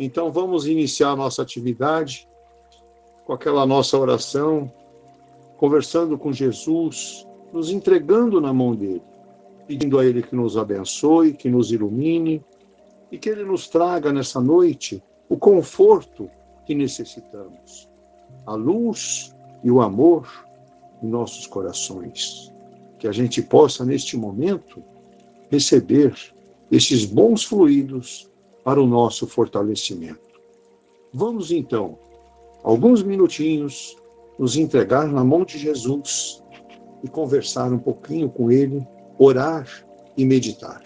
Então vamos iniciar a nossa atividade com aquela nossa oração, conversando com Jesus, nos entregando na mão dele, pedindo a ele que nos abençoe, que nos ilumine e que ele nos traga nessa noite o conforto que necessitamos, a luz e o amor em nossos corações. Que a gente possa, neste momento, receber esses bons fluidos para o nosso fortalecimento. Vamos, então, alguns minutinhos, nos entregar na mão de Jesus e conversar um pouquinho com ele, orar e meditar.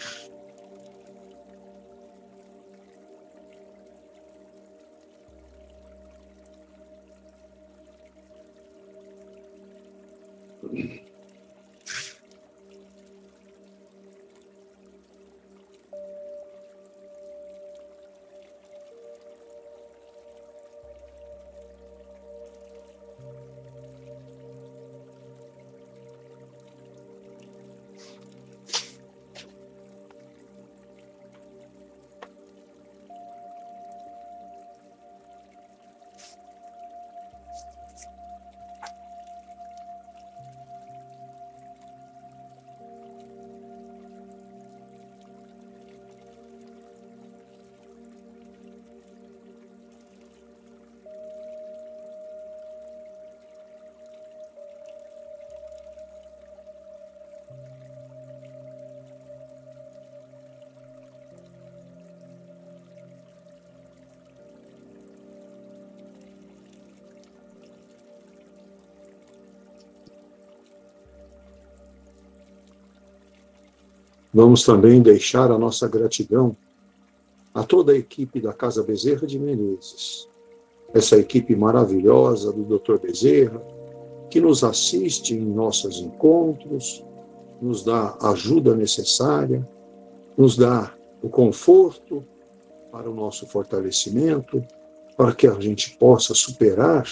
Vamos também deixar a nossa gratidão a toda a equipe da Casa Bezerra de Menezes, essa equipe maravilhosa do Dr. Bezerra, que nos assiste em nossos encontros, nos dá a ajuda necessária, nos dá o conforto para o nosso fortalecimento, para que a gente possa superar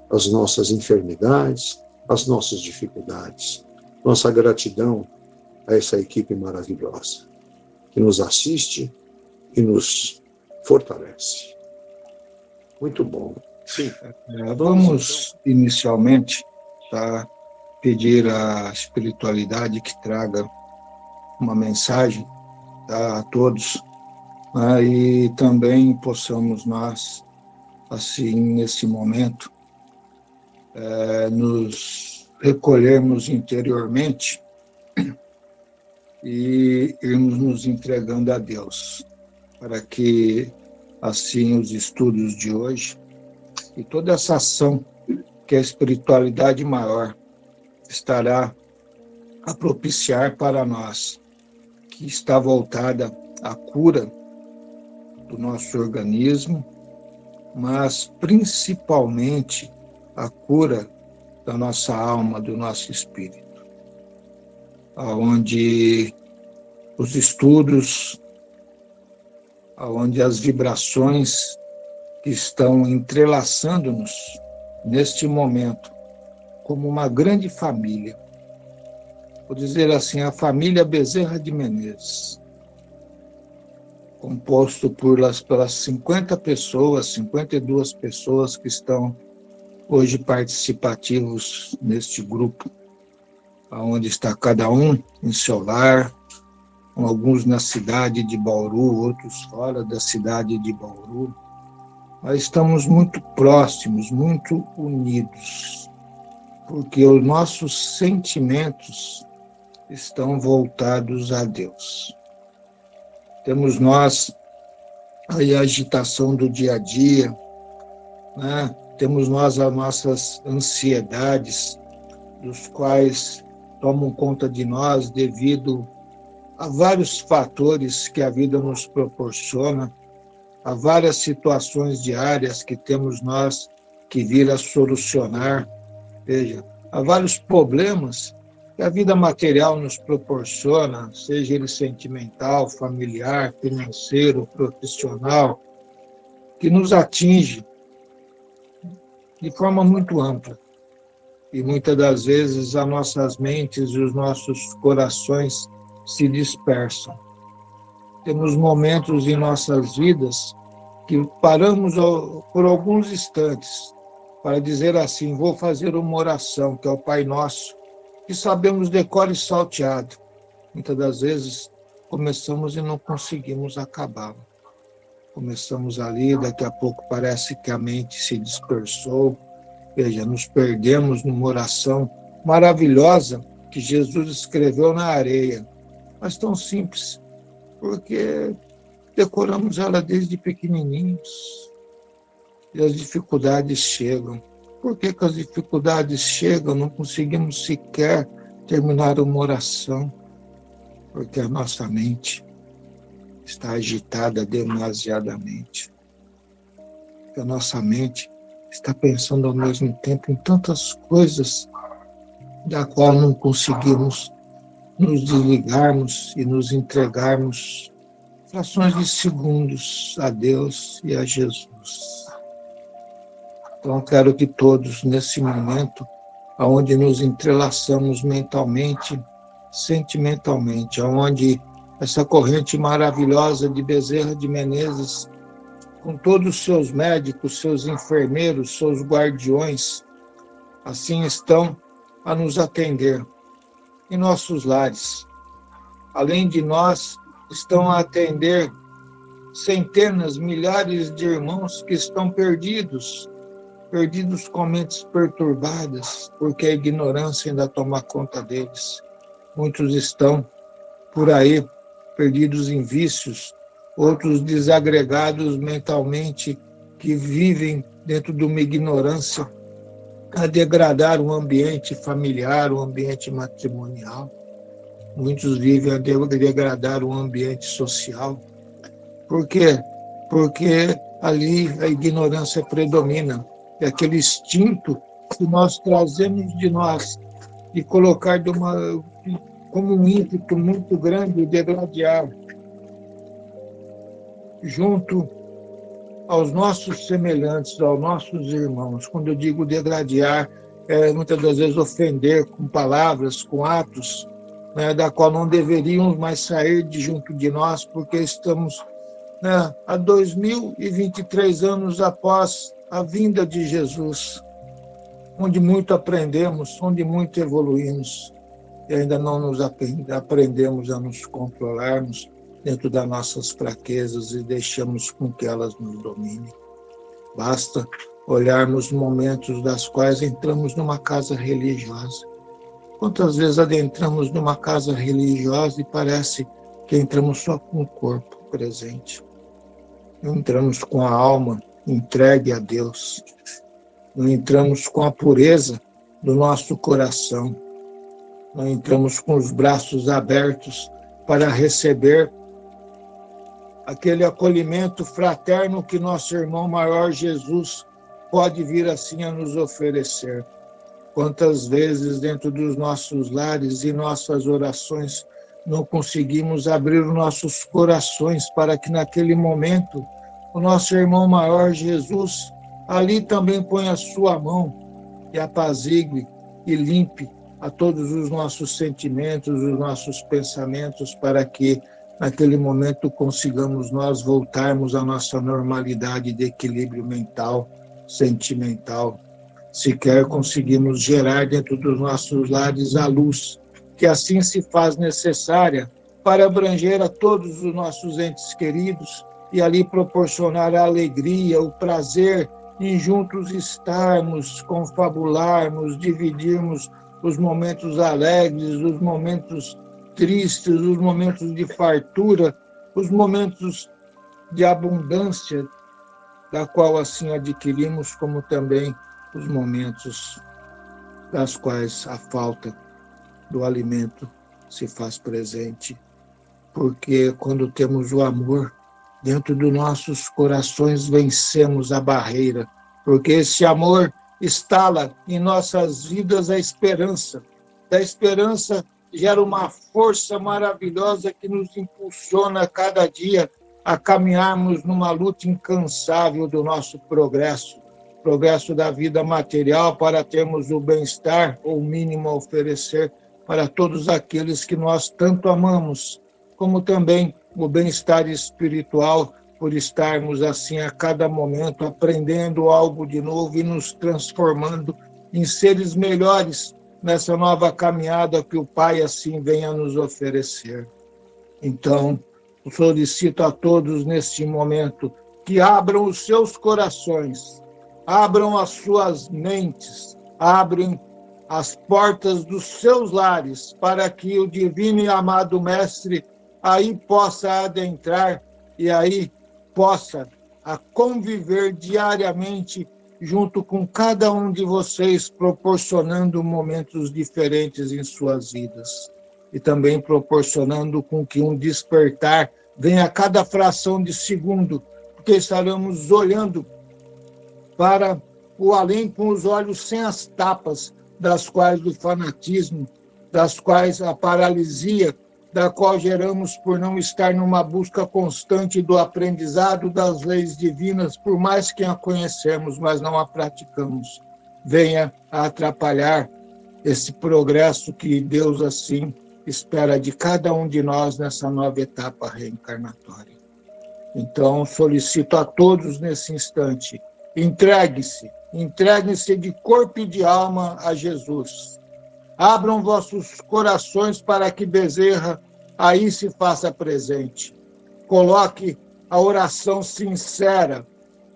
as nossas enfermidades, as nossas dificuldades. Nossa gratidão a essa equipe maravilhosa, que nos assiste e nos fortalece. Muito bom. Sim. Vamos inicialmente pedir à espiritualidade que traga uma mensagem a todos, e também possamos nós, assim, nesse momento, nos recolhermos interiormente e irmos nos entregando a Deus, para que, assim, os estudos de hoje e toda essa ação que a espiritualidade maior estará a propiciar para nós, que está voltada à cura do nosso organismo, mas principalmente a cura da nossa alma, do nosso espírito, onde os estudos, onde as vibrações que estão entrelaçando-nos neste momento como uma grande família, vou dizer assim, a família Bezerra de Menezes, composto pelas 50 pessoas, 52 pessoas que estão hoje participativos neste grupo, onde está cada um em seu lar, alguns na cidade de Bauru, outros fora da cidade de Bauru. Nós estamos muito próximos, muito unidos, porque os nossos sentimentos estão voltados a Deus. Temos nós aí a agitação do dia a dia, né? Temos nós as nossas ansiedades, dos quais tomam conta de nós devido a vários fatores que a vida nos proporciona, a várias situações diárias que temos nós que vir a solucionar. Veja, há vários problemas que a vida material nos proporciona, seja ele sentimental, familiar, financeiro, profissional, que nos atinge de forma muito ampla. E muitas das vezes as nossas mentes e os nossos corações se dispersam. Temos momentos em nossas vidas que paramos por alguns instantes para dizer assim: vou fazer uma oração, que é o Pai Nosso, que sabemos de cor e salteado. Muitas das vezes começamos e não conseguimos acabar. Começamos ali, daqui a pouco parece que a mente se dispersou. Veja, nos perdemos numa oração maravilhosa que Jesus escreveu na areia, mas tão simples, porque decoramos ela desde pequenininhos. E as dificuldades chegam. Por que as dificuldades chegam? Não conseguimos sequer terminar uma oração, porque a nossa mente está agitada demasiadamente. Porque a nossa mente está pensando ao mesmo tempo em tantas coisas da qual não conseguimos nos desligarmos e nos entregarmos frações de segundos a Deus e a Jesus. Então, quero que todos, nesse momento, onde nos entrelaçamos mentalmente, sentimentalmente, onde essa corrente maravilhosa de Bezerra de Menezes, com todos os seus médicos, seus enfermeiros, seus guardiões, assim estão a nos atender em nossos lares. Além de nós, estão a atender centenas, milhares de irmãos que estão perdidos com mentes perturbadas, porque a ignorância ainda toma conta deles. Muitos estão por aí, perdidos em vícios, outros desagregados mentalmente, que vivem dentro de uma ignorância a degradar o ambiente familiar, o ambiente matrimonial. Muitos vivem a degradar o ambiente social. Por quê? Porque ali a ignorância predomina. É aquele instinto que nós trazemos de nós, de colocar como um ímpeto muito grande, degradar junto aos nossos semelhantes, aos nossos irmãos. Quando eu digo degradar, muitas das vezes ofender com palavras, com atos, né, da qual não deveríamos mais sair de junto de nós, porque estamos, né, há 2023 anos após a vinda de Jesus, onde muito aprendemos, onde muito evoluímos, e ainda não nos aprendemos a nos controlarmos dentro das nossas fraquezas e deixamos com que elas nos dominem. Basta olharmos momentos das quais entramos numa casa religiosa. Quantas vezes adentramos numa casa religiosa e parece que entramos só com o corpo presente. Não entramos com a alma entregue a Deus. Não entramos com a pureza do nosso coração. Não entramos com os braços abertos para receber aquele acolhimento fraterno que nosso irmão maior Jesus pode vir assim a nos oferecer. Quantas vezes dentro dos nossos lares e nossas orações não conseguimos abrir os nossos corações para que naquele momento o nosso irmão maior Jesus ali também ponha a sua mão e apazigue e limpe a todos os nossos sentimentos, os nossos pensamentos, para que naquele momento consigamos nós voltarmos à nossa normalidade de equilíbrio mental, sentimental. Sequer conseguimos gerar dentro dos nossos lares a luz, que assim se faz necessária para abranger a todos os nossos entes queridos e ali proporcionar a alegria, o prazer em juntos estarmos, confabularmos, dividirmos os momentos alegres, os momentos tristes, os momentos de fartura, os momentos de abundância, da qual assim adquirimos, como também os momentos das quais a falta do alimento se faz presente. Porque quando temos o amor dentro dos nossos corações, vencemos a barreira, porque esse amor instala em nossas vidas a esperança. Da esperança gera uma força maravilhosa que nos impulsiona cada dia a caminharmos numa luta incansável do nosso progresso da vida material, para termos o bem-estar, ou o mínimo a oferecer para todos aqueles que nós tanto amamos, como também o bem-estar espiritual, por estarmos assim a cada momento aprendendo algo de novo e nos transformando em seres melhores nessa nova caminhada que o Pai assim vem a nos oferecer. Então, solicito a todos neste momento que abram os seus corações, abram as suas mentes, abram as portas dos seus lares para que o divino e amado Mestre aí possa adentrar e aí possa conviver diariamente junto com cada um de vocês, proporcionando momentos diferentes em suas vidas. E também proporcionando com que um despertar venha a cada fração de segundo, porque estaremos olhando para o além com os olhos sem as tapas, das quais o fanatismo, das quais a paralisia, da qual geramos por não estar numa busca constante do aprendizado das leis divinas, por mais que a conhecemos, mas não a praticamos, venha a atrapalhar esse progresso que Deus assim espera de cada um de nós nessa nova etapa reencarnatória. Então, solicito a todos nesse instante, entreguem-se de corpo e de alma a Jesus. Abram vossos corações para que Bezerra aí se faça presente. Coloque a oração sincera,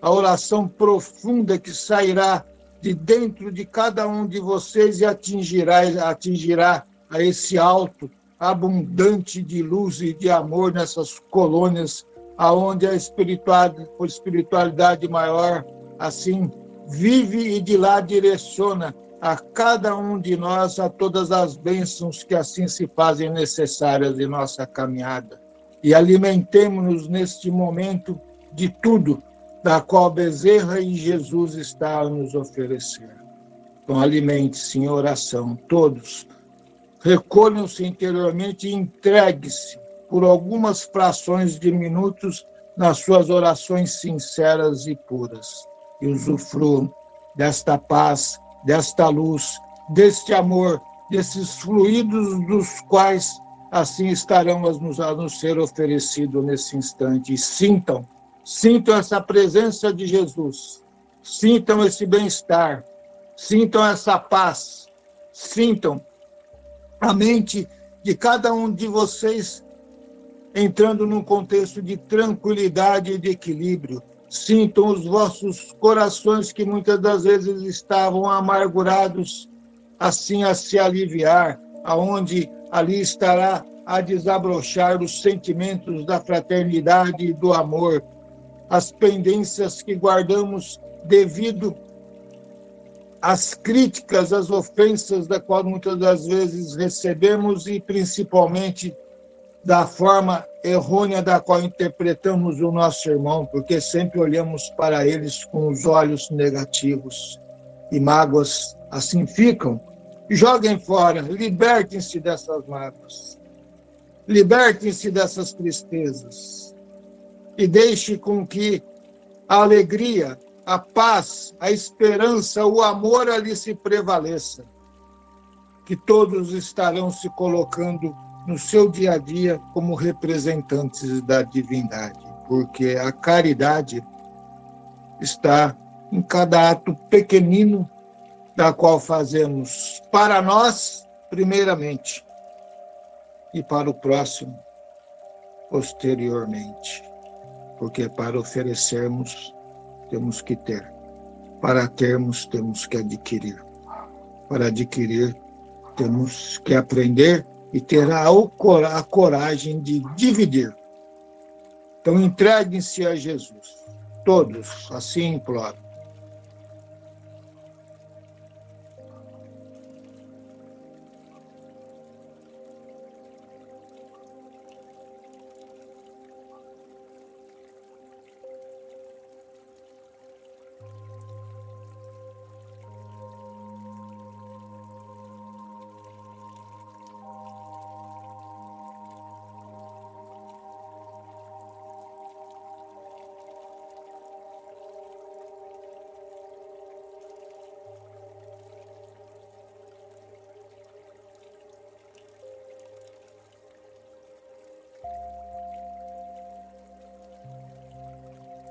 a oração profunda que sairá de dentro de cada um de vocês e atingirá a esse alto, abundante de luz e de amor nessas colônias, aonde a espiritualidade maior, assim, vive e de lá direciona a cada um de nós a todas as bênçãos que assim se fazem necessárias em nossa caminhada. E alimentemo-nos neste momento de tudo, da qual Bezerra e Jesus está a nos oferecer. Então, alimente-se em oração, todos. Recolham-se interiormente e entregue-se por algumas frações de minutos nas suas orações sinceras e puras. E usufruam desta paz, desta luz, deste amor, desses fluidos dos quais assim estarão a nos ser oferecidos nesse instante. E sintam essa presença de Jesus, sintam esse bem-estar, sintam essa paz, sintam a mente de cada um de vocês entrando num contexto de tranquilidade e de equilíbrio. Sintam os vossos corações que muitas das vezes estavam amargurados, assim a se aliviar, aonde ali estará a desabrochar os sentimentos da fraternidade e do amor, as pendências que guardamos devido às críticas, às ofensas da qual muitas das vezes recebemos e principalmente da forma errônea da qual interpretamos o nosso irmão, porque sempre olhamos para eles com os olhos negativos e mágoas assim ficam. Joguem fora, libertem-se dessas mágoas, libertem-se dessas tristezas e deixe com que a alegria, a paz, a esperança, o amor ali se prevaleça, que todos estarão se colocando no seu dia a dia como representantes da divindade, porque a caridade está em cada ato pequenino da qual fazemos para nós, primeiramente, e para o próximo, posteriormente. Porque para oferecermos, temos que ter. Para termos, temos que adquirir. Para adquirir, temos que aprender e ter a coragem de dividir. Então, entreguem-se a Jesus. Todos, assim imploro.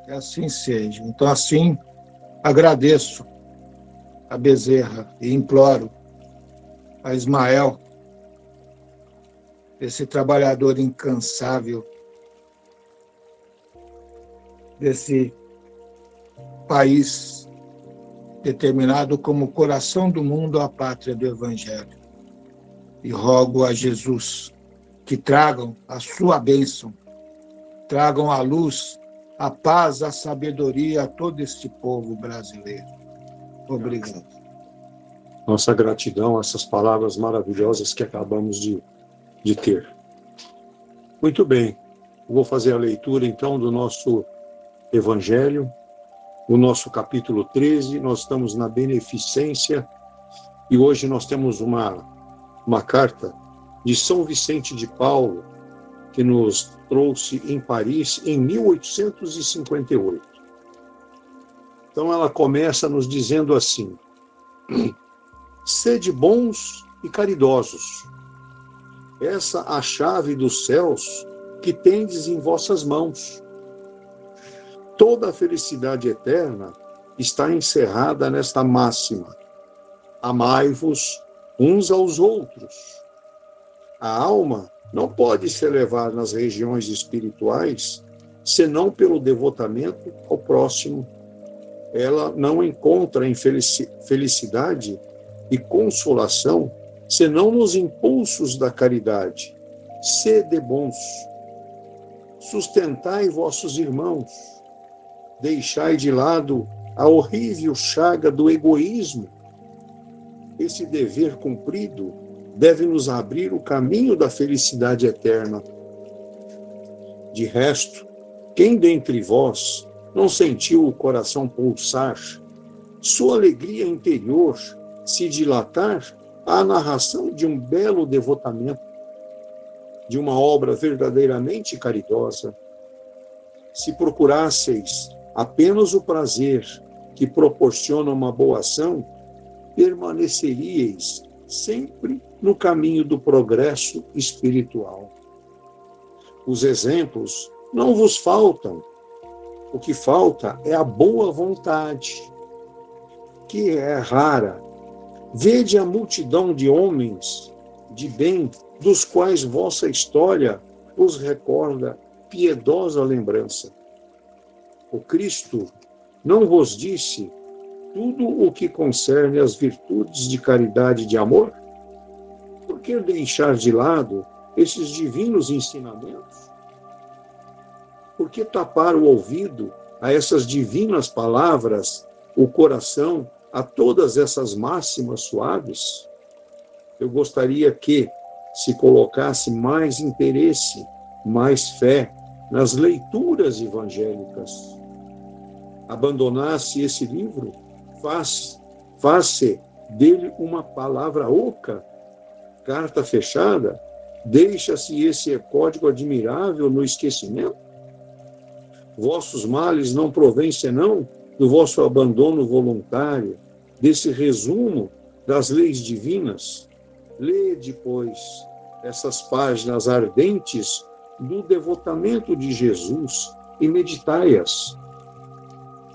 Que assim seja. Então, assim, agradeço a Bezerra e imploro a Ismael, esse trabalhador incansável desse país determinado como o coração do mundo, a pátria do Evangelho. E rogo a Jesus que tragam a sua bênção, tragam a luz, a paz, a sabedoria a todo este povo brasileiro. Obrigado. Nossa gratidão a essas palavras maravilhosas que acabamos de ter. Muito bem, vou fazer a leitura então do nosso Evangelho, o nosso capítulo 13, nós estamos na beneficência e hoje nós temos uma carta de São Vicente de Paulo, que nos trouxe em Paris em 1858. Então ela começa nos dizendo assim: sede bons e caridosos, essa a chave dos céus que tendes em vossas mãos. Toda a felicidade eterna está encerrada nesta máxima: amai-vos uns aos outros. A alma não pode se elevar nas regiões espirituais senão pelo devotamento ao próximo. Ela não encontra felicidade e consolação senão nos impulsos da caridade. Sede bons, sustentai vossos irmãos, deixai de lado a horrível chaga do egoísmo. Esse dever cumprido deve nos abrir o caminho da felicidade eterna. De resto, quem dentre vós não sentiu o coração pulsar, sua alegria interior se dilatar à narração de um belo devotamento, de uma obra verdadeiramente caridosa? Se procurasseis apenas o prazer que proporciona uma boa ação, permaneceríeis sempre no caminho do progresso espiritual. Os exemplos não vos faltam. O que falta é a boa vontade, que é rara. Vede a multidão de homens de bem, dos quais vossa história os recorda piedosa lembrança. O Cristo não vos disse tudo o que concerne às virtudes de caridade e de amor? Por que deixar de lado esses divinos ensinamentos? Por que tapar o ouvido a essas divinas palavras, o coração a todas essas máximas suaves? Eu gostaria que se colocasse mais interesse, mais fé nas leituras evangélicas. Abandonasse esse livro, faz-se dele uma palavra oca, carta fechada, deixa-se esse código admirável no esquecimento? Vossos males não provêm senão do vosso abandono voluntário, desse resumo das leis divinas. Lede, pois, essas páginas ardentes do devotamento de Jesus e meditai-as.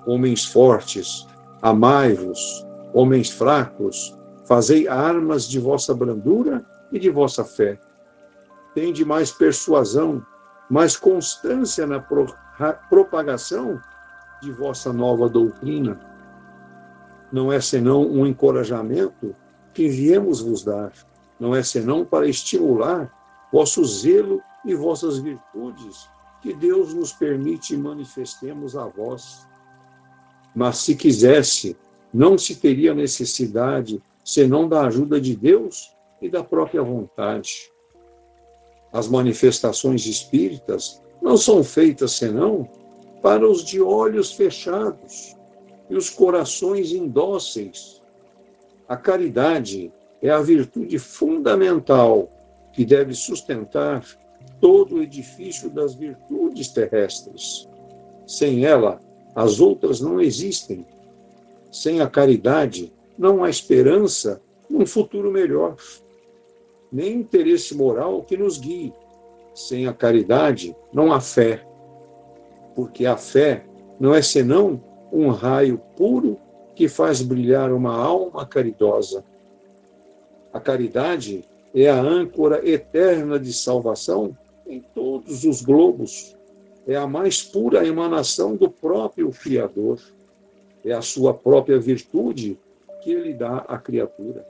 Homens fortes, amai-vos; homens fracos, fazei armas de vossa brandura e de vossa fé. Tende mais persuasão, mais constância na propagação de vossa nova doutrina. Não é senão um encorajamento que viemos vos dar. Não é senão para estimular vosso zelo e vossas virtudes que Deus nos permite manifestemos a vós. Mas se quisesse, não se teria necessidade senão da ajuda de Deus e da própria vontade. As manifestações espíritas não são feitas senão para os de olhos fechados e os corações indóceis. A caridade é a virtude fundamental que deve sustentar todo o edifício das virtudes terrestres. Sem ela, as outras não existem. Sem a caridade, não há esperança num futuro melhor, nem interesse moral que nos guie. Sem a caridade, não há fé, porque a fé não é senão um raio puro que faz brilhar uma alma caridosa. A caridade é a âncora eterna de salvação em todos os globos. É a mais pura emanação do próprio Criador. É a sua própria virtude que ele dá à criatura.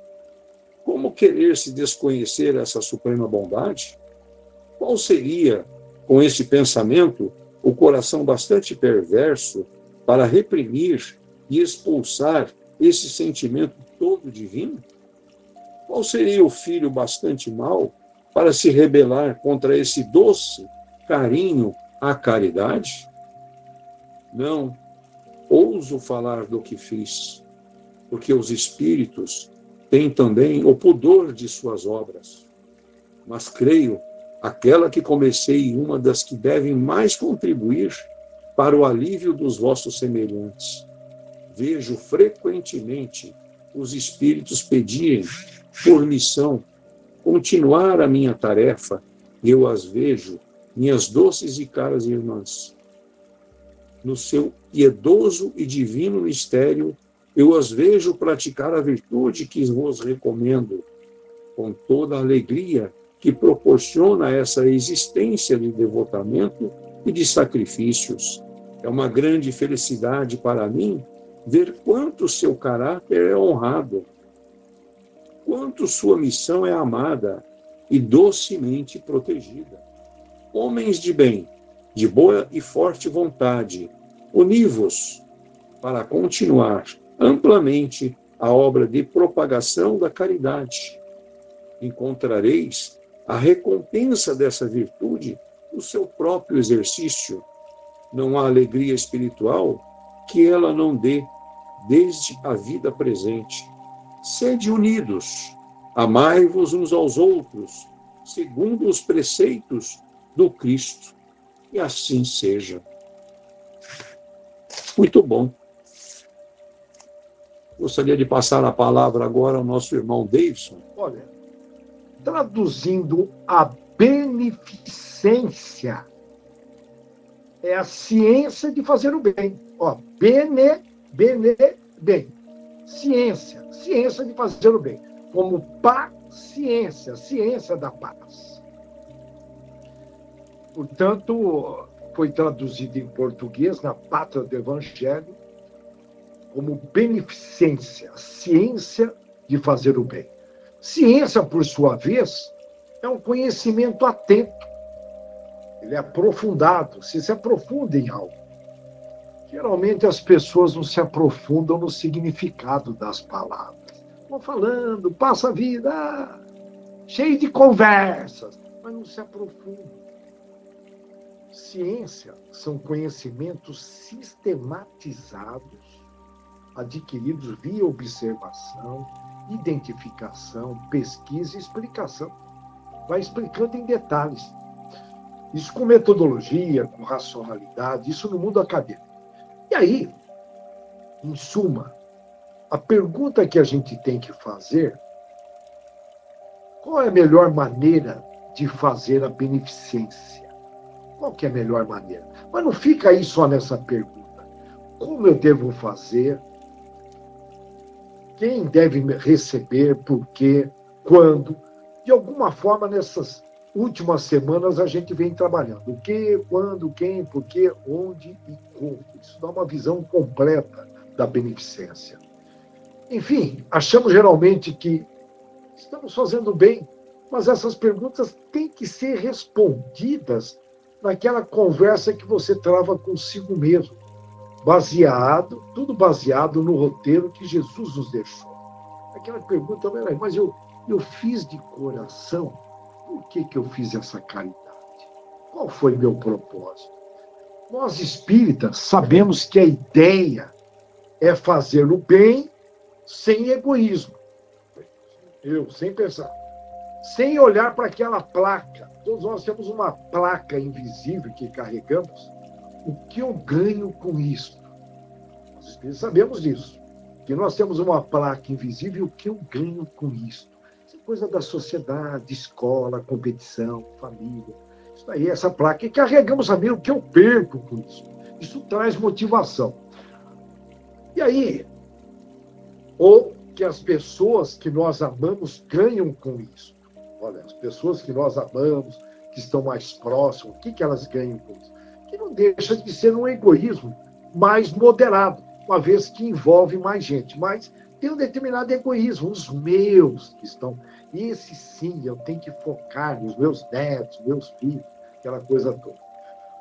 Como querer se desconhecer essa suprema bondade? Qual seria, com este pensamento, o coração bastante perverso para reprimir e expulsar esse sentimento todo divino? Qual seria o filho bastante mau para se rebelar contra esse doce carinho à caridade? Não ouso falar do que fiz, porque os espíritos têm também o pudor de suas obras. Mas creio, aquela que comecei, uma das que devem mais contribuir para o alívio dos vossos semelhantes. Vejo frequentemente os espíritos pedirem, por missão, continuar a minha tarefa, e eu as vejo, minhas doces e caras irmãs. No seu piedoso e divino mistério, eu as vejo praticar a virtude que vos recomendo, com toda a alegria que proporciona essa existência de devotamento e de sacrifícios. É uma grande felicidade para mim ver quanto seu caráter é honrado, quanto sua missão é amada e docemente protegida. Homens de bem, de boa e forte vontade, uni-vos para continuar amplamente a obra de propagação da caridade. Encontrareis a recompensa dessa virtude no seu próprio exercício. Não há alegria espiritual que ela não dê desde a vida presente. Sede unidos, amai-vos uns aos outros, segundo os preceitos do Cristo. E assim seja. Muito bom. Gostaria de passar a palavra agora ao nosso irmão Davidson. Olha, traduzindo a beneficência, é a ciência de fazer o bem. Ó, bem. Ciência de fazer o bem. Como paciência, ciência da paz. Portanto, foi traduzido em português, na Pátria do Evangelho, como beneficência, ciência de fazer o bem. Ciência, por sua vez, é um conhecimento atento. Ele é aprofundado, se aprofunda em algo. Geralmente as pessoas não se aprofundam no significado das palavras. Vão falando, passa a vida cheio de conversas, mas não se aprofundam. Ciência são conhecimentos sistematizados, adquiridos via observação, identificação, pesquisa e explicação. Vai explicando em detalhes. Isso com metodologia, com racionalidade, isso no mundo acadêmico. E aí, em suma, a pergunta que a gente tem que fazer: qual é a melhor maneira de fazer a beneficência? Qual que é a melhor maneira? Mas não fica aí só nessa pergunta. Como eu devo fazer? Quem deve receber? Por quê? Quando? De alguma forma, nessas últimas semanas, a gente vem trabalhando. O que, quando, quem, por quê, onde e como. Isso dá uma visão completa da beneficência. Enfim, achamos geralmente que estamos fazendo bem, mas essas perguntas têm que ser respondidas naquela conversa que você trava consigo mesmo, tudo baseado no roteiro que Jesus nos deixou. Aquela pergunta, mas eu fiz de coração, por que eu fiz essa caridade? Qual foi meu propósito? Nós espíritas sabemos que a ideia é fazer o bem sem egoísmo. Sem pensar. Sem olhar para aquela placa. Todos nós temos uma placa invisível que carregamos. O que eu ganho com isso? Nós espíritas sabemos disso. Que nós temos uma placa invisível, o que eu ganho com isso? Isso é coisa da sociedade, escola, competição, família. Isso aí, essa placa. E carregamos também o que eu perco com isso. Isso traz motivação. E aí, ou que as pessoas que nós amamos ganham com isso. Olha, as pessoas que nós amamos, que estão mais próximas, o que elas ganham com isso? Que não deixa de ser um egoísmo mais moderado, uma vez que envolve mais gente. Mas tem um determinado egoísmo, os meus que estão... Esse sim, eu tenho que focar nos meus netos, meus filhos, aquela coisa toda.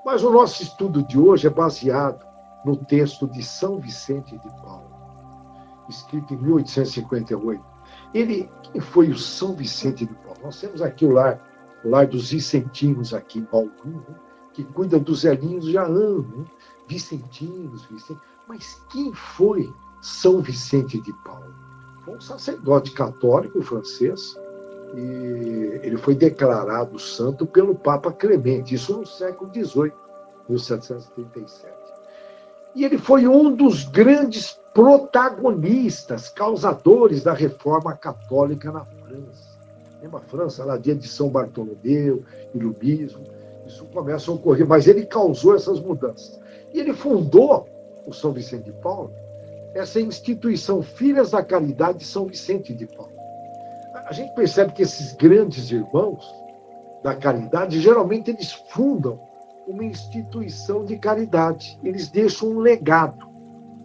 Mas o nosso estudo de hoje é baseado no texto de São Vicente de Paulo, escrito em 1858. Quem foi o São Vicente de Paulo? Nós temos aqui o lar dos Vicentinos aqui em Bauru, né? Que cuida dos velhinhos já há anos, né? Vicentinos. Mas quem foi São Vicente de Paulo? Foi um sacerdote católico francês e ele foi declarado santo pelo Papa Clemente, isso no século XVIII, 1737. E ele foi um dos grandes protagonistas, causadores da reforma católica na França. Lembra a França, lá dia de São Bartolomeu, iluminismo, isso começa a ocorrer, mas ele causou essas mudanças. E ele fundou, o São Vicente de Paulo, essa instituição Filhas da Caridade de São Vicente de Paulo. A gente percebe que esses grandes irmãos da caridade, geralmente eles fundam uma instituição de caridade. Eles deixam um legado.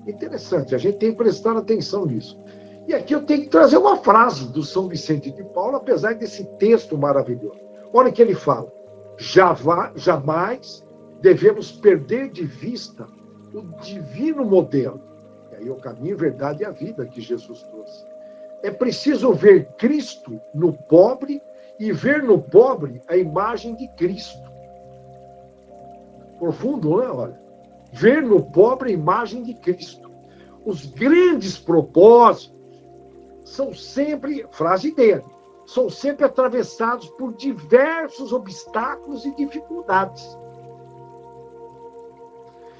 Interessante, a gente tem que prestar atenção nisso. E aqui eu tenho que trazer uma frase do São Vicente de Paulo, apesar desse texto maravilhoso. Olha o que ele fala. Jamais devemos perder de vista o divino modelo. E aí o caminho, a verdade e a vida que Jesus trouxe. É preciso ver Cristo no pobre e ver no pobre a imagem de Cristo. Profundo, né? Olha. Ver no pobre a imagem de Cristo. Os grandes propósitos são sempre, frase dele, são sempre atravessados por diversos obstáculos e dificuldades.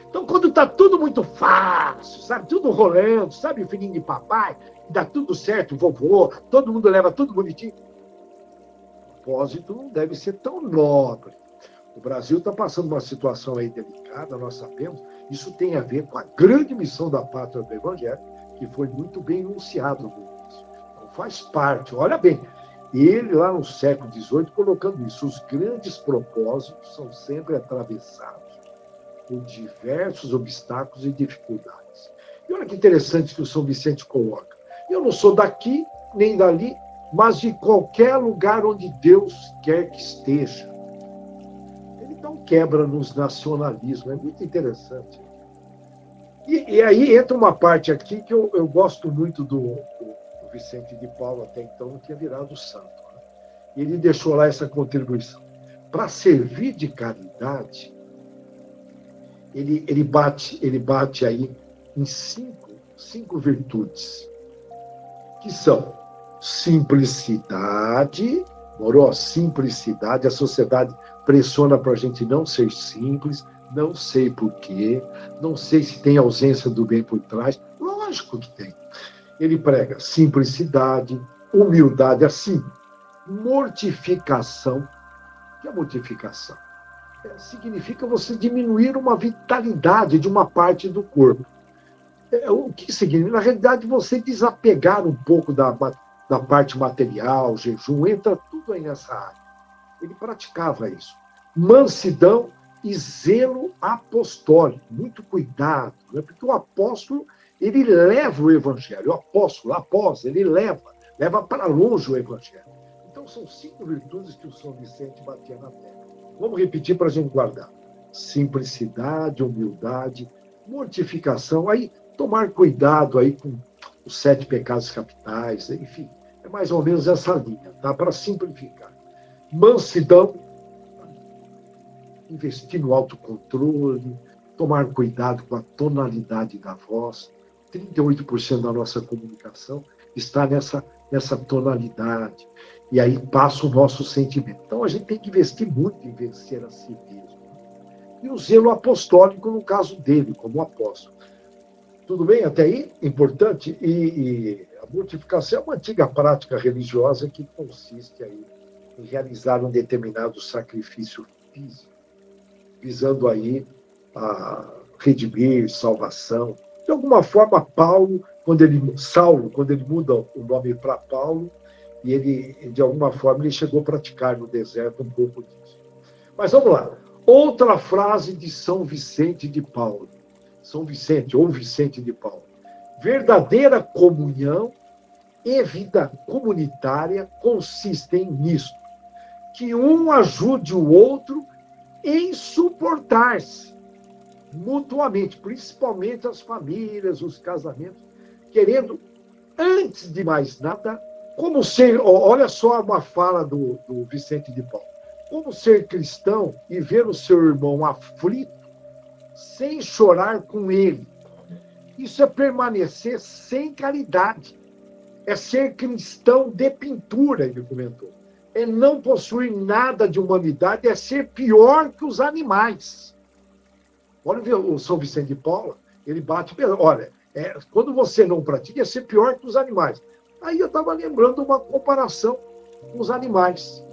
Então, quando está tudo muito fácil, sabe, tudo rolando, sabe, o filhinho de papai, dá tudo certo, vovô, todo mundo leva tudo bonitinho. O propósito não deve ser tão nobre. O Brasil está passando uma situação aí delicada, nós sabemos. Isso tem a ver com a grande missão da pátria do Evangelho, que foi muito bem enunciado no início. Então, faz parte, olha bem, ele lá no século XVIII colocando isso. Os grandes propósitos são sempre atravessados por diversos obstáculos e dificuldades. E olha que interessante que o São Vicente coloca. Eu não sou daqui, nem dali, mas de qualquer lugar onde Deus quer que esteja. Ele não quebra nos nacionalismos, é muito interessante. E aí entra uma parte aqui que eu gosto muito do Vicente de Paulo até então, que tinha virado santo. Né? Ele deixou lá essa contribuição. Para servir de caridade, ele bate aí em cinco virtudes, que são simplicidade, morou? Simplicidade, a sociedade pressiona para a gente não ser simples, não sei porquê, não sei se tem ausência do bem por trás, lógico que tem. Ele prega simplicidade, humildade, assim, mortificação. O que é mortificação? Significa você diminuir uma vitalidade de uma parte do corpo. O que significa? Na realidade, você desapegar um pouco da parte material, jejum, entra tudo aí nessa área. Ele praticava isso. Mansidão e zelo apostólico. Muito cuidado, né? Porque o apóstolo, ele leva o evangelho. O apóstolo, ele leva para longe o evangelho. Então, são 5 virtudes que o São Vicente batia na terra. Vamos repetir para a gente guardar. Simplicidade, humildade, mortificação, aí tomar cuidado aí com os 7 pecados capitais, enfim, é mais ou menos essa linha, tá? Para simplificar. Mansidão, investir no autocontrole, tomar cuidado com a tonalidade da voz. 38% da nossa comunicação está nessa tonalidade. E aí passa o nosso sentimento. Então, a gente tem que investir muito em vencer a si mesmo. E o zelo apostólico, no caso dele, como apóstolo. Tudo bem até aí? Importante. E a mortificação é uma antiga prática religiosa que consiste aí em realizar um determinado sacrifício físico, visando aí redimir, salvação. De alguma forma, Saulo, quando ele muda o nome para Paulo, e ele, de alguma forma, ele chegou a praticar no deserto um pouco disso. Mas vamos lá. Outra frase de São Vicente de Paulo. São Vicente, ou Vicente de Paulo. Verdadeira comunhão e vida comunitária consistem nisto, que um ajude o outro em suportar-se mutuamente, principalmente as famílias, os casamentos, querendo, antes de mais nada, como ser, olha só uma fala do Vicente de Paulo, como ser cristão e ver o seu irmão aflito sem chorar com ele. Isso é permanecer sem caridade. É ser cristão de pintura, ele comentou. É não possuir nada de humanidade, é ser pior que os animais. Olha o São Vicente de Paulo, ele bate... Olha, quando você não pratica, é ser pior que os animais. Aí eu estava lembrando uma comparação com os animais.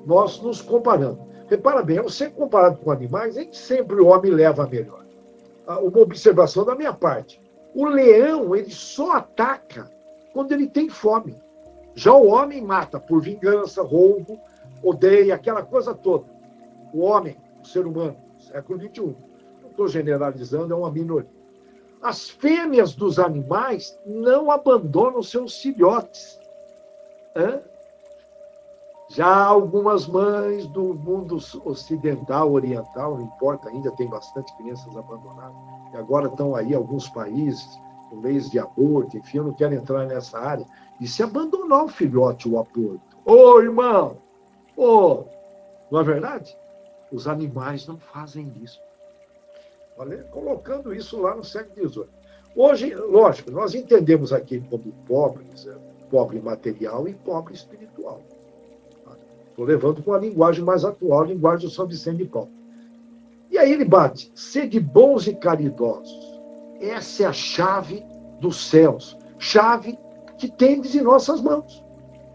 Nós nos comparando. Repara bem, ao ser comparado com animais, nem sempre o homem leva a melhor. Uma observação da minha parte. O leão, ele só ataca quando ele tem fome. Já o homem mata por vingança, roubo, odeia, aquela coisa toda. O homem, o ser humano, século XXI, não estou generalizando, é uma minoria. As fêmeas dos animais não abandonam seus filhotes. Já algumas mães do mundo ocidental, oriental, não importa, ainda tem bastante crianças abandonadas. E agora estão aí alguns países com leis de aborto, enfim, eu não quero entrar nessa área. E se abandonar o filhote, o aborto? Ô, irmão! Não é verdade? Os animais não fazem isso. Olha, colocando isso lá no século XVIII. Hoje, lógico, nós entendemos aqui como pobres, pobre material e pobre espiritual. Estou levando com a linguagem mais atual, a linguagem do São Vicente de Paulo. E aí ele bate, sede bons e caridosos. Essa é a chave dos céus. Chave que tendes em nossas mãos.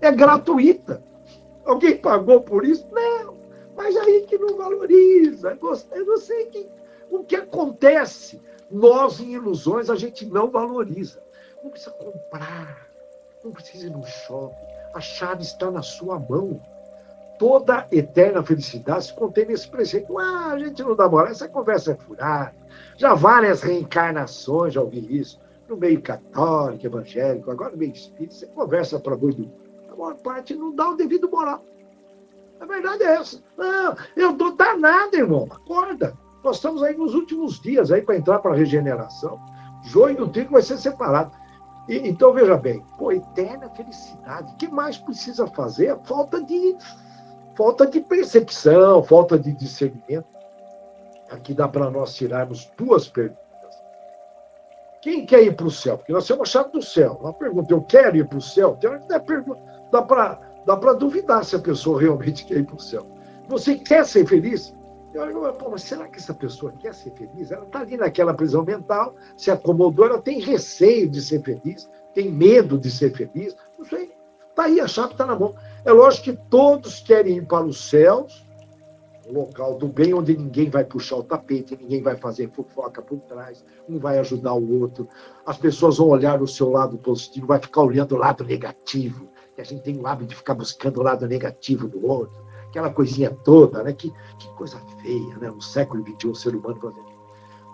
É gratuita. Alguém pagou por isso? Não. Mas aí que não valoriza. Eu não sei o que acontece. Nós, em ilusões, a gente não valoriza. Não precisa comprar. Não precisa ir no shopping. A chave está na sua mão. Toda eterna felicidade se contém nesse preceito. A gente não dá moral, essa conversa é furada. Já várias reencarnações, já ouvi isso, no meio católico, evangélico, agora no meio espírita, você conversa para boi do... A maior parte não dá o devido moral. A verdade é essa. Não, eu dou danado, irmão. Acorda. Nós estamos aí nos últimos dias aí para entrar para a regeneração. Joio do trigo vai ser separado. Então, veja bem, eterna felicidade. O que mais precisa fazer? É falta de percepção, falta de discernimento. Aqui dá para nós tirarmos duas perguntas. Quem quer ir para o céu? Porque nós temos a chave do céu. Uma pergunta, eu quero ir para o céu? Dá para duvidar se a pessoa realmente quer ir para o céu. Você quer ser feliz? Mas será que essa pessoa quer ser feliz? Ela está ali naquela prisão mental, se acomodou, ela tem receio de ser feliz, tem medo de ser feliz, não sei. Está aí, a chave está na mão. É lógico que todos querem ir para os céus, o local do bem, onde ninguém vai puxar o tapete, ninguém vai fazer fofoca por trás, um vai ajudar o outro. As pessoas vão olhar o seu lado positivo, vai ficar olhando o lado negativo. E a gente tem o hábito de ficar buscando o lado negativo do outro. Aquela coisinha toda, né? Que coisa feia, né? No século XXI, o ser humano fazendo.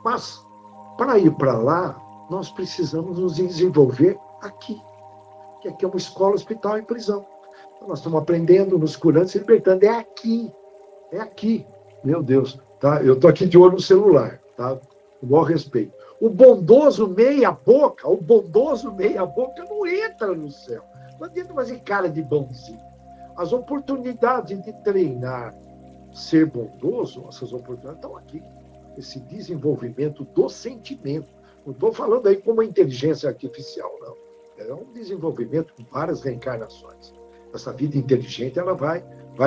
Mas, para ir para lá, nós precisamos nos desenvolver aqui. Que aqui é uma escola, hospital e prisão. Então, nós estamos aprendendo, nos curando, se libertando. É aqui. É aqui. Meu Deus. Tá? Eu estou aqui de olho no celular. Tá? Com o maior respeito. O bondoso meia-boca não entra no céu. Não adianta fazer cara de bonzinho. As oportunidades de treinar, ser bondoso, essas oportunidades estão aqui. Esse desenvolvimento do sentimento. Não estou falando aí como uma inteligência artificial, não. É um desenvolvimento com várias reencarnações. Essa vida inteligente, ela vai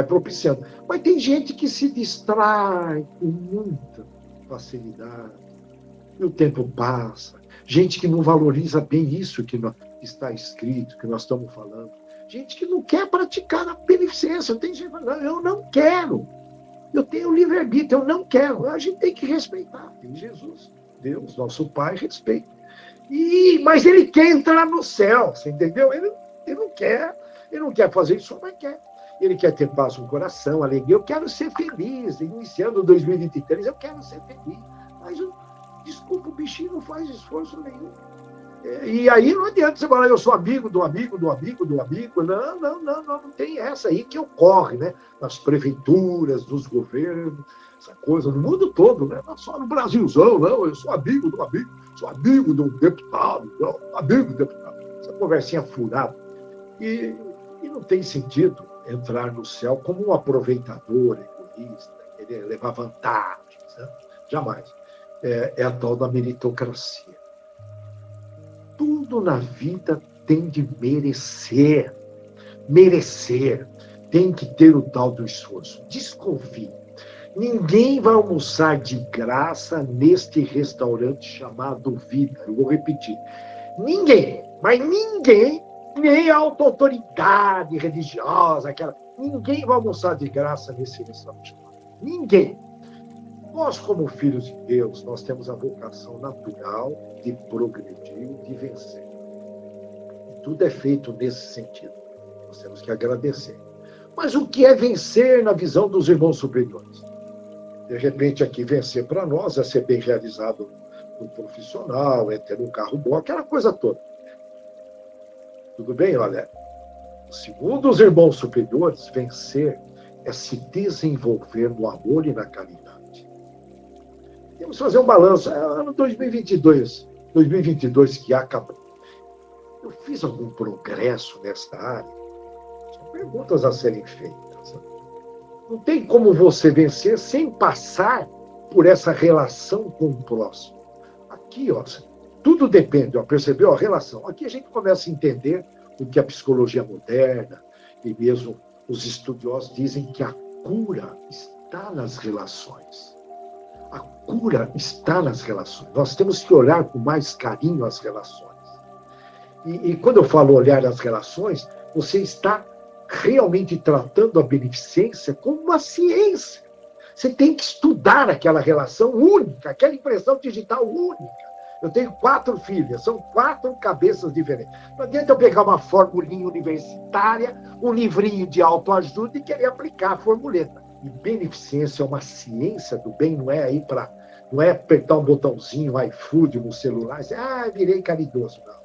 propiciando. Mas tem gente que se distrai com muita facilidade. E o tempo passa. Gente que não valoriza bem isso que está escrito, que nós estamos falando. Gente que não quer praticar a beneficência. Tem gente que fala, eu não quero. Eu tenho livre-arbítrio, eu não quero. A gente tem que respeitar. E Jesus, Deus, nosso Pai, respeita. Mas ele quer entrar no céu, você entendeu? Ele não quer fazer isso, mas quer. Ele quer ter paz no coração, alegria. Eu quero ser feliz. Iniciando 2023, eu quero ser feliz. Mas, desculpa, o bichinho não faz esforço nenhum. E aí não adianta você falar, eu sou amigo do amigo do amigo do amigo. Não tem essa aí que ocorre, né? Nas prefeituras, nos governos, essa coisa, no mundo todo, né? Não só no Brasilzão, não, eu sou amigo do amigo, sou amigo do deputado, não, amigo do deputado. Essa conversinha furada. E não tem sentido entrar no céu como um aproveitador, egoísta, querer levar vantagens, né? Jamais. É a tal da meritocracia. Tudo na vida tem de merecer. Merecer. Tem que ter o tal do esforço. Desconfie. Ninguém vai almoçar de graça neste restaurante chamado Vida. Eu vou repetir. Ninguém, mas ninguém, nem a autoridade religiosa, ninguém vai almoçar de graça nesse restaurante. Ninguém. Nós, como filhos de Deus, nós temos a vocação natural de progredir, de vencer. E tudo é feito nesse sentido. Nós temos que agradecer. Mas o que é vencer na visão dos irmãos superiores? De repente, aqui, vencer para nós é ser bem realizado no profissional, é ter um carro bom, aquela coisa toda. Tudo bem? Olha, segundo os irmãos superiores, vencer é se desenvolver no amor e na caridade. Temos que fazer um balanço. É ano 2022 que acabou. Eu fiz algum progresso nessa área? São perguntas a serem feitas. Não tem como você vencer sem passar por essa relação com o próximo. Aqui, ó, tudo depende, ó, percebeu a relação? Aqui a gente começa a entender o que a psicologia moderna e mesmo os estudiosos dizem que a cura está nas relações. A cura está nas relações. Nós temos que olhar com mais carinho as relações. E quando eu falo olhar as relações, você está realmente tratando a beneficência como uma ciência. Você tem que estudar aquela relação única, aquela impressão digital única. Eu tenho 4 filhas, são 4 cabeças diferentes. Não adianta eu pegar uma formulinha universitária, um livrinho de autoajuda e querer aplicar a formuleta. E beneficência é uma ciência do bem, não é não é apertar um botãozinho, iFood no celular, e dizer, virei caridoso. Não.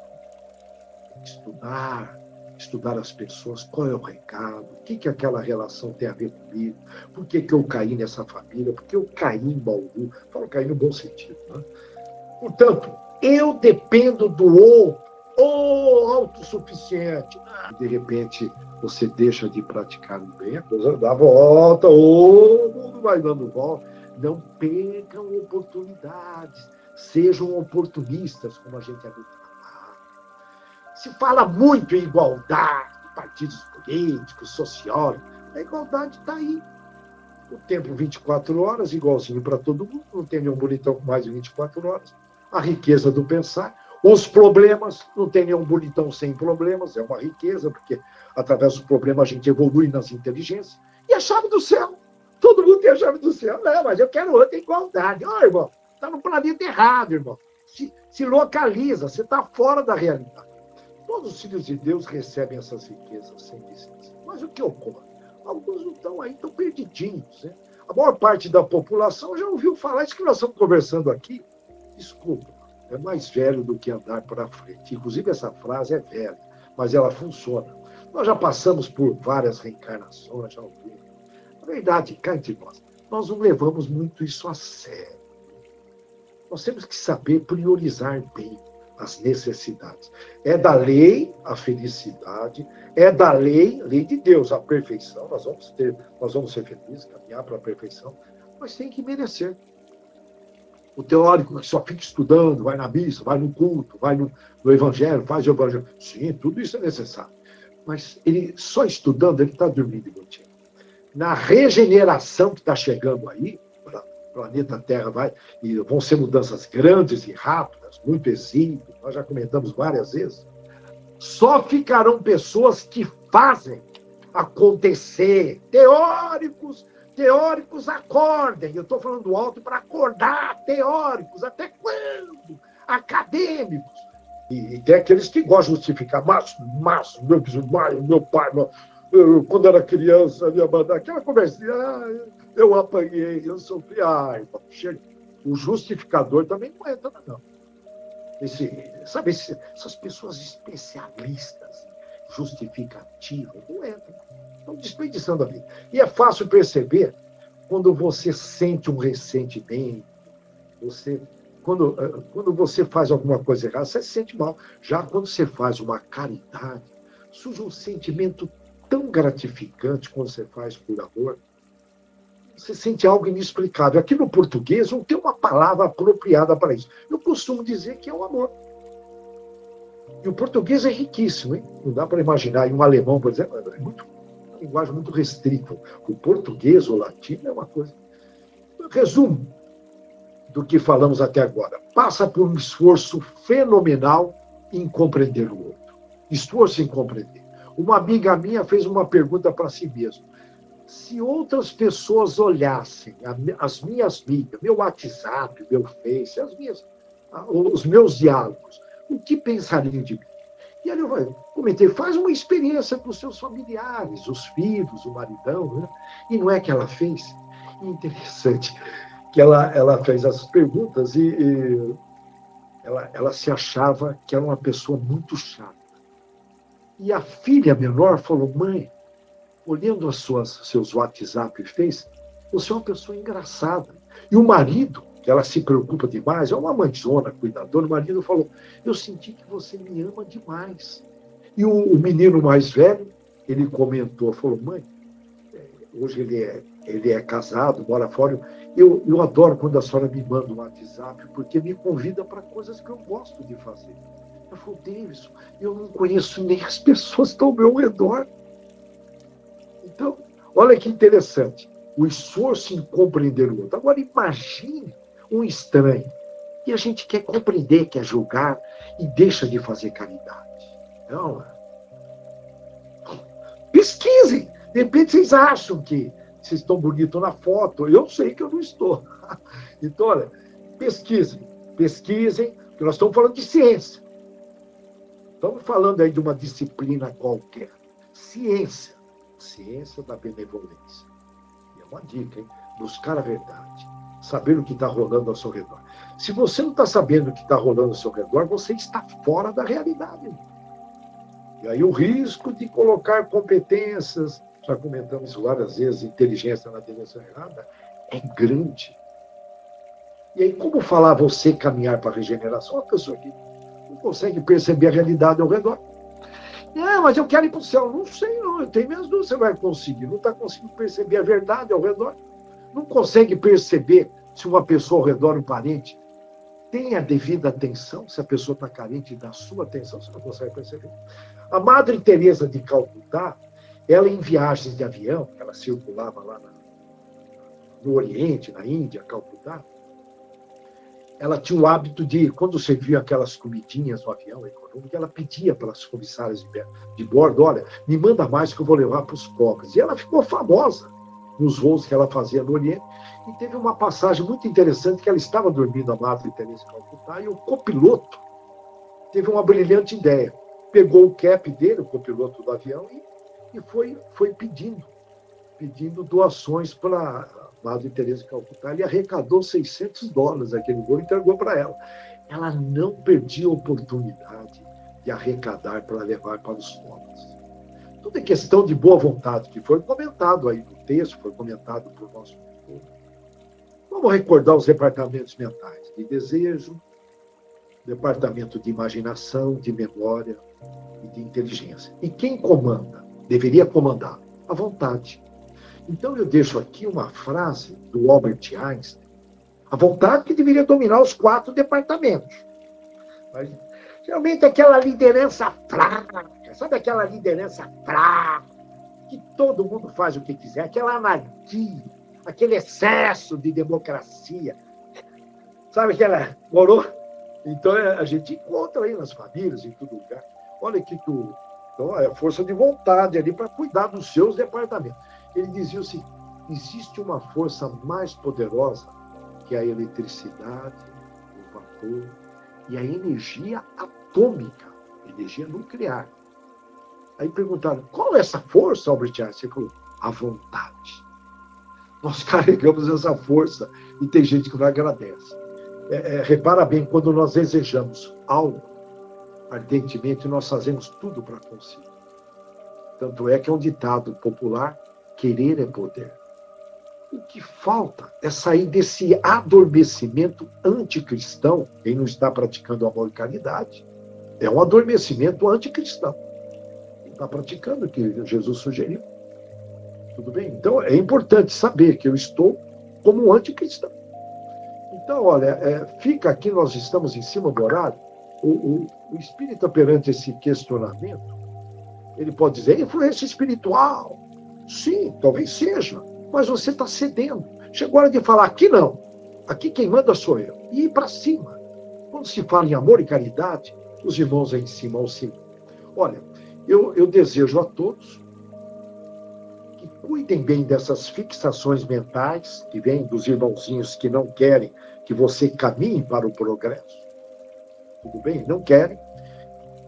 Estudar as pessoas, qual é o recado, o que aquela relação tem a ver comigo, por que eu caí nessa família, por que eu caí em Bauru, falo cair no bom sentido, né? Portanto, eu dependo do outro, autossuficiente. De repente, você deixa de praticar o bem, a coisa dá volta, o mundo vai dando volta. Não percam oportunidades, sejam oportunistas, como a gente é muito falado. Se fala muito em igualdade, partidos políticos, sociólogos, a igualdade está aí. O tempo 24 horas, igualzinho para todo mundo, não tem nenhum bonitão com mais de 24 horas. A riqueza do pensar. Os problemas, não tem nenhum bonitão sem problemas, é uma riqueza, porque através dos problemas a gente evolui nas inteligências. E a chave do céu. Todo mundo tem a chave do céu. Não, mas eu quero outra igualdade. Irmão, está no planeta errado, irmão. Se localiza, você está fora da realidade. Todos os filhos de Deus recebem essas riquezas sem licença. Mas o que ocorre? Alguns não estão aí, estão perdidinhos, né? A maior parte da população já ouviu falar, isso que nós estamos conversando aqui. Desculpa, é mais velho do que andar para frente. Inclusive, essa frase é velha, mas ela funciona. Nós já passamos por várias reencarnações, já ouvimos. Na verdade, cá entre nós não levamos muito isso a sério. Nós temos que saber priorizar bem as necessidades. É da lei a felicidade, é da lei de Deus, a perfeição. Nós vamos ser felizes, caminhar para a perfeição, mas tem que merecer. O teórico que só fica estudando, vai na missa, vai no culto, vai no evangelho, faz o evangelho. Sim, tudo isso é necessário. Mas ele só estudando, ele está dormindo igualzinho. Na regeneração que está chegando aí, o planeta Terra e vão ser mudanças grandes e rápidas, muito exíguas, nós já comentamos várias vezes, só ficarão pessoas que fazem acontecer, teóricos Teóricos, acordem. Eu estou falando alto para acordar. Teóricos, até quando? Acadêmicos. E tem aqueles que gostam de justificar. Mas meu pai, quando era criança, minha mãe, aquela conversinha, eu apanhei, eu sofri. Chega. O justificador também não entra, não. Essas pessoas especialistas, justificativas, não entram. Estão desperdiçando a vida. E é fácil perceber quando você sente um ressentimento, quando você faz alguma coisa errada, você se sente mal. Já quando você faz uma caridade, surge um sentimento tão gratificante quando você faz por amor. Você sente algo inexplicável. Aqui no português não tem uma palavra apropriada para isso. Eu costumo dizer que é o amor. E o português é riquíssimo, hein? Não dá para imaginar. E um alemão, por exemplo, é uma linguagem muito restrita. O português, o latino, é uma coisa. Resumo do que falamos até agora. Passa por um esforço fenomenal em compreender o outro. Esforço em compreender. Uma amiga minha fez uma pergunta para si mesma. Se outras pessoas olhassem as minhas mídias, meu WhatsApp, meu Face, os meus diálogos, o que pensariam de mim? E aí eu comentei, faz uma experiência com os seus familiares, os filhos, o maridão, né? E não é que ela fez? Interessante que ela fez as perguntas e ela se achava que era uma pessoa muito chata. E a filha menor falou, mãe, olhando seus WhatsApp e Face, você é uma pessoa engraçada. E o marido, que ela se preocupa demais, é uma mãezona, cuidadora, o marido falou, eu senti que você me ama demais. E o menino mais velho, ele comentou, falou, mãe, hoje ele é casado, mora fora, eu adoro quando a senhora me manda um WhatsApp, porque me convida para coisas que eu gosto de fazer. Eu falei, Davidson, eu não conheço nem as pessoas que estão ao meu redor. Então, olha que interessante, o esforço em compreender o outro. Agora, imagine um estranho que a gente quer compreender, quer julgar e deixa de fazer caridade. Não. Pesquisem. De repente, vocês acham que vocês estão bonitos na foto. Eu sei que eu não estou. Então, olha, pesquisem, porque nós estamos falando de ciência. Estamos falando aí de uma disciplina qualquer. Ciência da benevolência. E é uma dica, hein? Buscar a verdade. Saber o que está rolando ao seu redor. Se você não está sabendo o que está rolando ao seu redor, você está fora da realidade. E aí o risco de colocar competências, já comentamos isso várias vezes, inteligência na direção errada, é grande. E aí, como falar você caminhar para a regeneração? Uma pessoa que não consegue perceber a realidade ao redor. Mas eu quero ir para o céu. Não sei, não. Eu tenho minhas dúvidas. Você vai conseguir. Não está conseguindo perceber a verdade ao redor. Não consegue perceber se uma pessoa ao redor, um parente, tem a devida atenção. Se a pessoa está carente da sua atenção, você não consegue perceber. A Madre Teresa de Calcutá, ela em viagens de avião, ela circulava lá no Oriente, na Índia, Calcutá, ela tinha o hábito de, quando você via aquelas comidinhas no avião econômico, ela pedia para as comissárias de bordo, olha, me manda mais que eu vou levar para os pobres. E ela ficou famosa nos voos que ela fazia no Oriente. E teve uma passagem muito interessante que ela estava dormindo, a Madre Teresa de Calcutá, e o copiloto teve uma brilhante ideia. Pegou o cap dele, o copiloto do avião, e foi pedindo doações para a Madre Teresa de Calcutá. Ele arrecadou $600 aquele voo e entregou para ela. Ela não perdia a oportunidade de arrecadar para levar para os pobres. Tudo é questão de boa vontade, que foi comentado aí no texto, foi comentado por nosso povo. Vamos recordar os departamentos mentais de desejo, departamento de imaginação, de memória e de inteligência. E quem comanda, deveria comandar, a vontade. Então eu deixo aqui uma frase do Albert Einstein, a vontade que deveria dominar os 4 departamentos. Mas, geralmente aquela liderança fraca, sabe aquela liderança fraca, que todo mundo faz o que quiser, aquela anarquia, aquele excesso de democracia, sabe aquela, morou? Então a gente encontra aí nas famílias, em todo lugar. Olha que então é a força de vontade ali para cuidar dos seus departamentos. Ele dizia o seguinte, existe uma força mais poderosa que a eletricidade, o vapor e a energia atômica, energia nuclear. Aí perguntaram, qual é essa força, Albert Einstein? Ele falou, a vontade. Nós carregamos essa força e tem gente que não agradece. Repara bem, quando nós desejamos algo ardentemente, nós fazemos tudo para conseguir. Tanto é que é um ditado popular, querer é poder. O que falta é sair desse adormecimento anticristão. Quem não está praticando amor e caridade é um adormecimento anticristão. Não está praticando o que Jesus sugeriu. Tudo bem? Então, é importante saber que eu estou como um anticristão. Então, olha, fica aqui, nós estamos em cima do horário. O espírita, perante esse questionamento, ele pode dizer, influência espiritual. Sim, talvez seja, mas você está cedendo. Chegou a hora de falar, aqui não. Aqui quem manda sou eu. E ir para cima. Quando se fala em amor e caridade, os irmãos aí em cima auxiliam. Olha, eu desejo a todos que cuidem bem dessas fixações mentais que vêm dos irmãozinhos que não querem que você caminhe para o progresso. Tudo bem? Não querem.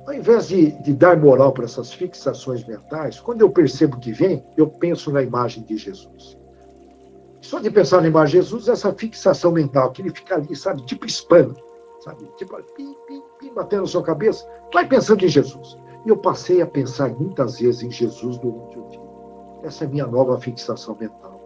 Ao invés de dar moral para essas fixações mentais, quando eu percebo que vem, eu penso na imagem de Jesus. Só de pensar na imagem de Jesus, essa fixação mental, que ele fica ali, sabe, tipo spam, sabe, tipo, pim, pim, pim, batendo na sua cabeça, vai pensando em Jesus. E eu passei a pensar muitas vezes em Jesus durante o dia. Essa é a minha nova fixação mental.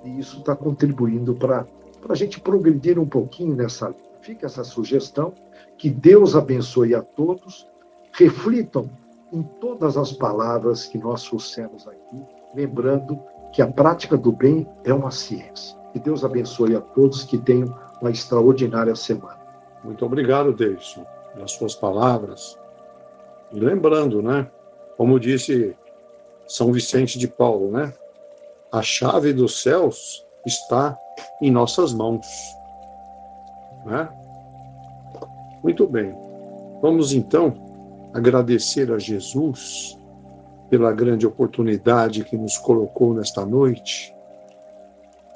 E isso está contribuindo para a gente progredir um pouquinho nessa linha. Fica essa sugestão, que Deus abençoe a todos, reflitam em todas as palavras que nós trouxemos aqui, lembrando que a prática do bem é uma ciência. Que Deus abençoe a todos, que tenham uma extraordinária semana. Muito obrigado, Davidson, pelas suas palavras. E lembrando, né, como disse São Vicente de Paulo, né, a chave dos céus está em nossas mãos. Né? Muito bem. Vamos, então, agradecer a Jesus pela grande oportunidade que nos colocou nesta noite,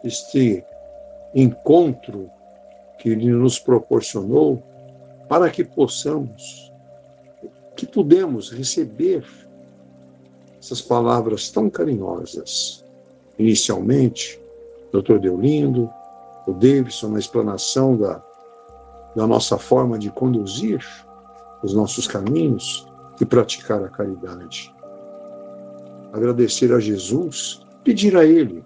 este encontro que Ele nos proporcionou, para que pudemos receber essas palavras tão carinhosas. Inicialmente, Dr. Deolindo, o Davidson, na explanação da nossa forma de conduzir os nossos caminhos e praticar a caridade. Agradecer a Jesus, pedir a Ele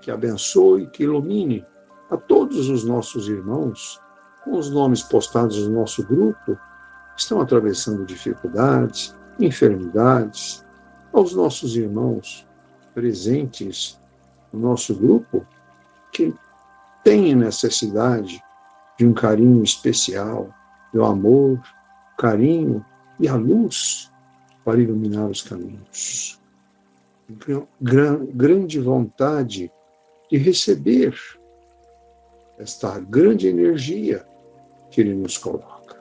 que abençoe, que ilumine a todos os nossos irmãos com os nomes postados no nosso grupo, que estão atravessando dificuldades, enfermidades, aos nossos irmãos presentes no nosso grupo, que têm necessidade de um carinho especial, do amor, carinho e a luz para iluminar os caminhos. Grande vontade de receber esta grande energia que Ele nos coloca.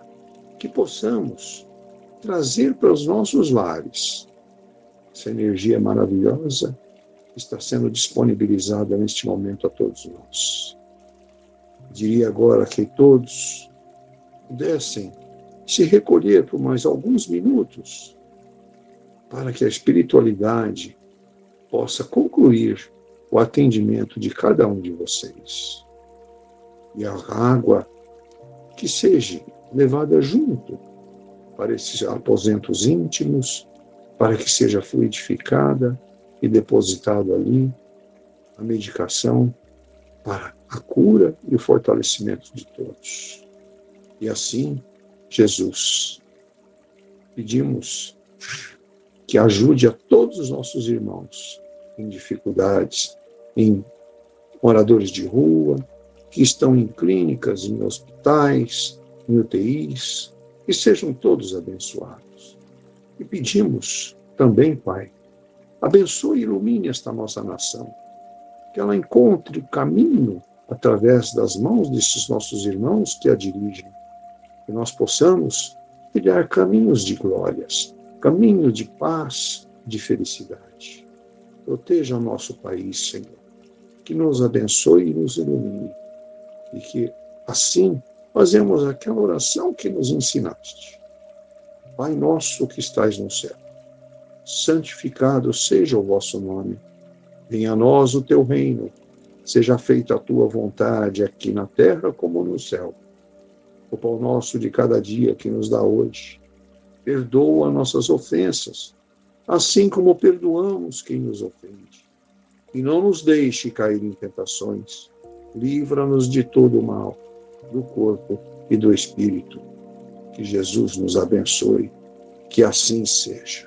Que possamos trazer para os nossos lares essa energia maravilhosa que está sendo disponibilizada neste momento a todos nós. Diria agora que todos pudessem se recolher por mais alguns minutos para que a espiritualidade possa concluir o atendimento de cada um de vocês. E a água que seja levada junto para esses aposentos íntimos, para que seja fluidificada e depositada ali a medicação para a cura e o fortalecimento de todos. E assim, Jesus, pedimos que ajude a todos os nossos irmãos em dificuldades, em moradores de rua, que estão em clínicas, em hospitais, em UTIs, que sejam todos abençoados. E pedimos também, Pai, abençoe e ilumine esta nossa nação, que ela encontre o caminho através das mãos desses nossos irmãos que a dirigem, que nós possamos trilhar caminhos de glórias, caminhos de paz, de felicidade. Proteja o nosso país, Senhor. que nos abençoe e nos ilumine. E que, assim, fazemos aquela oração que nos ensinaste. Pai nosso que estais no céu, santificado seja o vosso nome. Venha a nós o teu reino. Seja feita a tua vontade, aqui na terra como no céu. O pão nosso de cada dia que nos dá hoje. Perdoa nossas ofensas, assim como perdoamos quem nos ofende. E não nos deixe cair em tentações. Livra-nos de todo o mal, do corpo e do espírito. Que Jesus nos abençoe. Que assim seja.